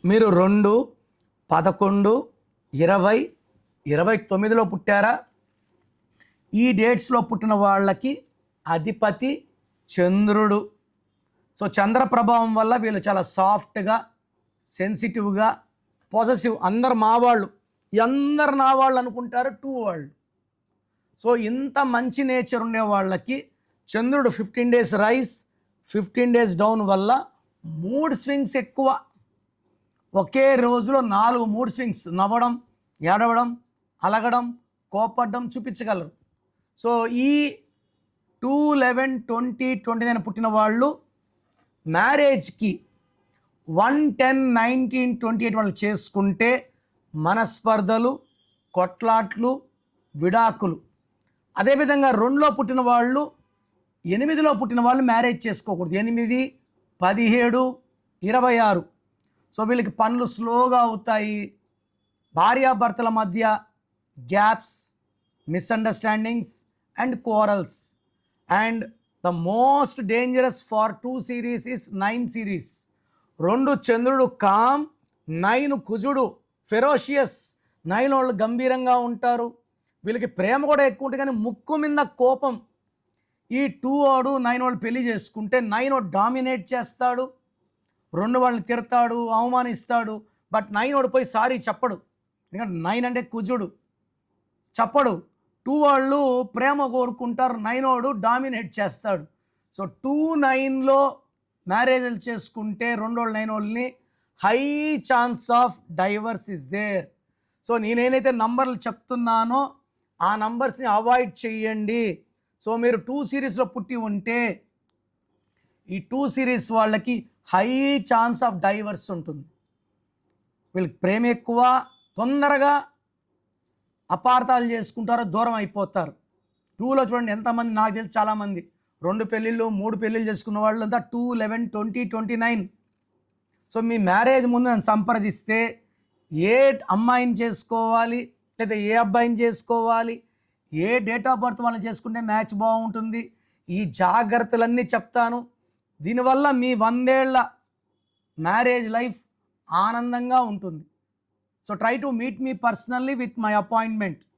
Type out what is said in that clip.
మీరు 2, 11, 20, 29లో పుట్టారా? ఈ డేట్స్లో పుట్టిన వాళ్ళకి అధిపతి చంద్రుడు. సో చంద్ర ప్రభావం వల్ల వీళ్ళు చాలా సాఫ్ట్గా, సెన్సిటివ్గా, పాజిటివ్. అందరు మా వాళ్ళు, అందరు నా వాళ్ళు అనుకుంటారు 2 వాళ్ళు. సో ఇంత మంచి నేచర్ ఉండే వాళ్ళకి చంద్రుడు 15 డేస్ రైస్, 15 డేస్ డౌన్ వల్ల మూడ్ స్వింగ్స్ ఎక్కువ. ఒకే రోజులో 4 మూడ్ స్వింగ్స్, నవ్వడం, ఏడవడం, అలగడం, కోపడ్డం చూపించగలరు. సో ఈ 2, 11, 20, 29 పుట్టిన వాళ్ళు మ్యారేజ్కి 1, 10, 19, 28 వాళ్ళు చేసుకుంటే మనస్పర్ధలు, కొట్లాట్లు, విడాకులు. అదేవిధంగా 2లో పుట్టిన వాళ్ళు, 8లో పుట్టిన వాళ్ళు మ్యారేజ్ చేసుకోకూడదు. 8, 17, 26. సో వీళ్ళకి పనులు స్లోగా అవుతాయి. భార్యాభర్తల మధ్య gaps, misunderstandings and quarrels. And the most dangerous for 2 series is 9 series. 2 చంద్రుడు కామ్, 9 కుజుడు ఫెరోషియస్. 9 వాళ్ళు గంభీరంగా ఉంటారు. వీళ్ళకి ప్రేమ కూడా ఎక్కువ ఉంటుంది, కానీ ముక్కు మీద కోపం. ఈ 2 వాడు 9 వాళ్ళు పెళ్లి చేసుకుంటే 9 వాడు డామినేట్ చేస్తాడు, 2 వాళ్ళని తిడతాడు, అవమానిస్తాడు. బట్ 9 వాడు పోయి సారీ చెప్పడు, ఎందుకంటే 9 అంటే కుజుడు, చెప్పడు. 2 వాళ్ళు ప్రేమ కోరుకుంటారు, 9 వాడు డామినేట్ చేస్తాడు. సో 2, 9లో మ్యారేజ్లు చేసుకుంటే 2 వాళ్ళు 9 వాళ్ళని high chance of divorce is there. So నేనేనైతే నంబర్లు చెప్తున్నానో ఆ నంబర్స్ని అవాయిడ్ చేయండి. సో మీరు 2 సిరీస్లో పుట్టి ఉంటే ఈ 2 సిరీస్ వాళ్ళకి హై ఛాన్స్ ఆఫ్ డైవర్స్ ఉంటుంది. వీళ్ళకి ప్రేమ ఎక్కువ, తొందరగా అపార్థాలు చేసుకుంటారు, దూరం అయిపోతారు. 2లో చూడండి ఎంతమంది, నాకు తెలిసి చాలామంది 2 పెళ్ళిళ్ళు, 3 పెళ్ళిళ్ళు చేసుకున్న వాళ్ళంతా 2, 11, 20, 29. సో మీ మ్యారేజ్ ముందు నన్ను సంప్రదిస్తే ఏ అమ్మాయిని చేసుకోవాలి, లేదా ఏ అబ్బాయిని చేసుకోవాలి, ఏ డేట్ ఆఫ్ బర్త్ వాళ్ళని చేసుకుంటే మ్యాచ్ బాగుంటుంది, ఈ జాగ్రత్తలన్నీ చెప్తాను. దీనివల్ల మీ 100 ఏళ్ల మ్యారేజ్ లైఫ్ ఆనందంగా ఉంటుంది. So try to meet me personally with my appointment.